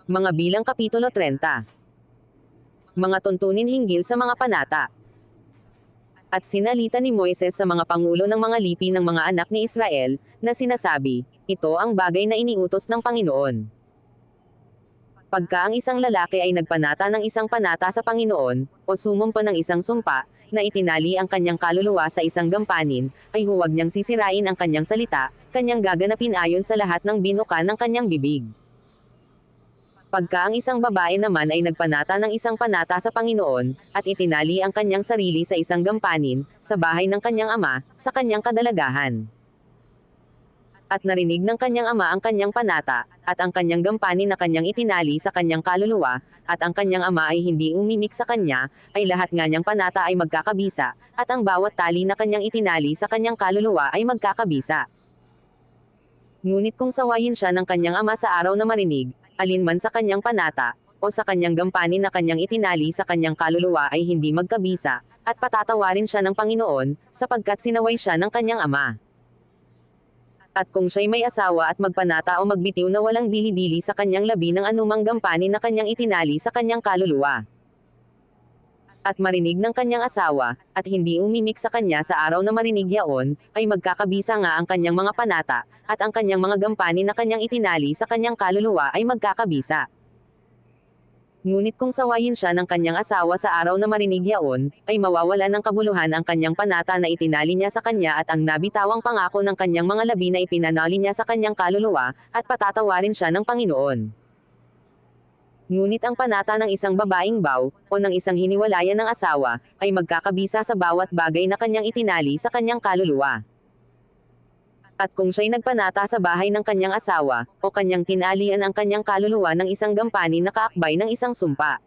Mga bilang Kapitulo 30. Mga tuntunin hinggil sa mga panata. At sinalita ni Moises sa mga pangulo ng mga lipi ng mga anak ni Israel, na sinasabi, ito ang bagay na iniutos ng Panginoon. Pagka ang isang lalaki ay nagpanata ng isang panata sa Panginoon, o sumumpa ng isang sumpa, na itinali ang kanyang kaluluwa sa isang gampanin, ay huwag niyang sisirain ang kanyang salita, kanyang gaganapin ayon sa lahat ng binuka ng kanyang bibig. Pagka ang isang babae naman ay nagpanata ng isang panata sa Panginoon, at itinali ang kanyang sarili sa isang gampanin, sa bahay ng kanyang ama, sa kanyang kadalagahan. At narinig ng kanyang ama ang kanyang panata, at ang kanyang gampanin na kanyang itinali sa kanyang kaluluwa, at ang kanyang ama ay hindi umimik sa kanya, ay lahat nga niyang panata ay magkakabisa, at ang bawat tali na kanyang itinali sa kanyang kaluluwa ay magkakabisa. Ngunit kung sawayin siya ng kanyang ama sa araw na marinig, alinman sa kanyang panata, o sa kanyang gampanin na kanyang itinali sa kanyang kaluluwa ay hindi magkabisa, at patatawarin siya ng Panginoon, sapagkat sinaway siya ng kanyang ama. At kung siya'y may asawa at magpanata o magbitiw na walang dili-dili sa kanyang labi ng anumang gampanin na kanyang itinali sa kanyang kaluluwa, at marinig ng kanyang asawa, at hindi umimik sa kanya sa araw na marinig yaon, ay magkakabisa nga ang kanyang mga panata, at ang kanyang mga gampanin na kanyang itinali sa kanyang kaluluwa ay magkakabisa. Ngunit kung sawayin siya ng kanyang asawa sa araw na marinig yaon, ay mawawala ng kabuluhan ang kanyang panata na itinali niya sa kanya at ang nabitawang pangako ng kanyang mga labi na ipinanali niya sa kanyang kaluluwa, at patatawarin siya ng Panginoon. Ngunit ang panata ng isang babaeng baw, o ng isang hiniwalayan ng asawa, ay magkakabisa sa bawat bagay na kanyang itinali sa kanyang kaluluwa. At kung siya'y nagpanata sa bahay ng kanyang asawa, o kanyang tinalian ang kanyang kaluluwa ng isang gampanin na kaakbay ng isang sumpa,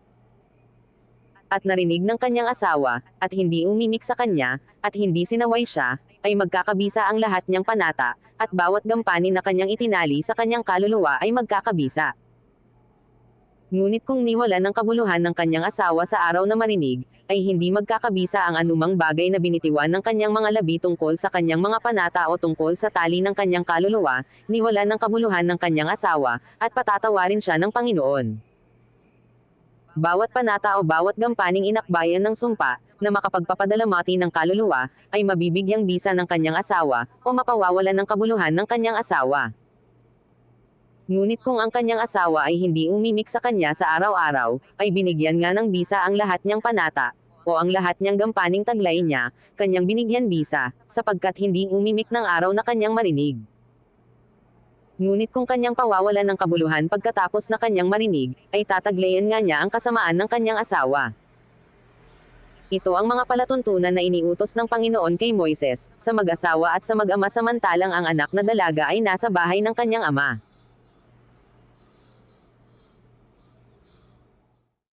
at narinig ng kanyang asawa, at hindi umimik sa kanya, at hindi sinaway siya, ay magkakabisa ang lahat niyang panata, at bawat gampanin na kanyang itinali sa kanyang kaluluwa ay magkakabisa. Ngunit kung niwala ng kabuluhan ng kanyang asawa sa araw na marinig, ay hindi magkakabisa ang anumang bagay na binitiwan ng kanyang mga labi tungkol sa kanyang mga panata o tungkol sa tali ng kanyang kaluluwa, niwala ng kabuluhan ng kanyang asawa, at patatawarin siya ng Panginoon. Bawat panata o bawat gampaning inakbayan ng sumpa, na makapagpapadalamati ng kaluluwa, ay mabibigyang bisa ng kanyang asawa, o mapawawalan ng kabuluhan ng kanyang asawa. Ngunit kung ang kanyang asawa ay hindi umimik sa kanya sa araw-araw, ay binigyan nga ng bisa ang lahat niyang panata, o ang lahat niyang gampaning taglay niya, kanyang binigyan bisa, sapagkat hindi umimik ng araw na kanyang marinig. Ngunit kung kanyang pawawalan ng kabuluhan pagkatapos na kanyang marinig, ay tataglayan nga niya ang kasamaan ng kanyang asawa. Ito ang mga palatuntunan na iniutos ng Panginoon kay Moises, sa mag-asawa at sa mag-ama samantalang ang anak na dalaga ay nasa bahay ng kanyang ama.